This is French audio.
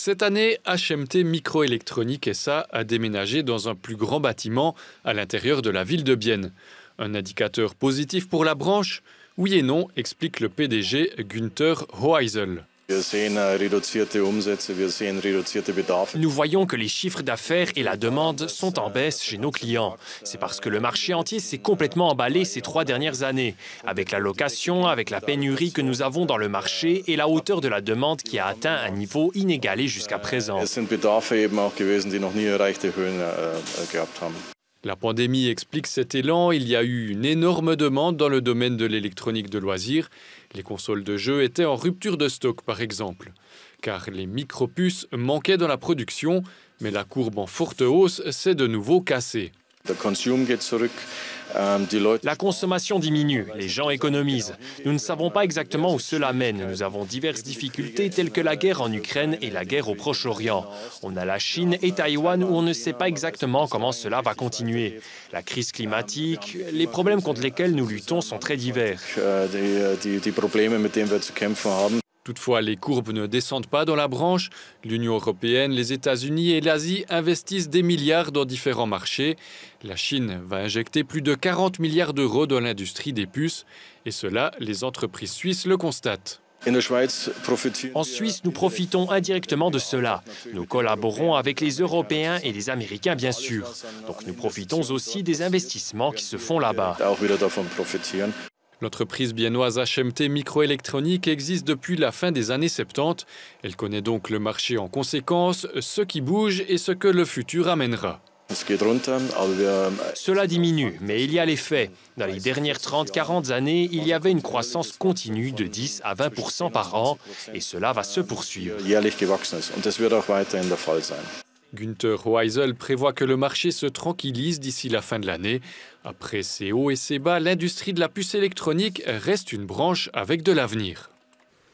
Cette année, HMT Microélectronique SA a déménagé dans un plus grand bâtiment à l'intérieur de la ville de Bienne. Un indicateur positif pour la branche? Oui et non, explique le PDG Günther Hoheisel. Nous voyons que les chiffres d'affaires et la demande sont en baisse chez nos clients. C'est parce que le marché entier s'est complètement emballé ces 3 dernières années, avec la location, avec la pénurie que nous avons dans le marché et la hauteur de la demande qui a atteint un niveau inégalé jusqu'à présent. La pandémie explique cet élan. Il y a eu une énorme demande dans le domaine de l'électronique de loisirs. Les consoles de jeux étaient en rupture de stock, par exemple. Car les micropuces manquaient dans la production, mais la courbe en forte hausse s'est de nouveau cassée. La consommation diminue, les gens économisent. Nous ne savons pas exactement où cela mène. Nous avons diverses difficultés telles que la guerre en Ukraine et la guerre au Proche-Orient. On a la Chine et Taïwan où on ne sait pas exactement comment cela va continuer. La crise climatique, les problèmes contre lesquels nous luttons sont très divers. Toutefois, les courbes ne descendent pas dans la branche. L'Union européenne, les États-Unis et l'Asie investissent des milliards dans différents marchés. La Chine va injecter plus de 40 milliards d'euros dans l'industrie des puces. Et cela, les entreprises suisses le constatent. En Suisse, nous profitons indirectement de cela. Nous collaborons avec les Européens et les Américains, bien sûr. Donc nous profitons aussi des investissements qui se font là-bas. L'entreprise biennoise HMT Microélectronique existe depuis la fin des années 70. Elle connaît donc le marché en conséquence, ce qui bouge et ce que le futur amènera. Cela diminue, mais il y a les faits. Dans les dernières 30-40 années, il y avait une croissance continue de 10 à 20% par an, et cela va se poursuivre. Günther Hoheisel prévoit que le marché se tranquillise d'ici la fin de l'année. Après ces hauts et ces bas, l'industrie de la puce électronique reste une branche avec de l'avenir.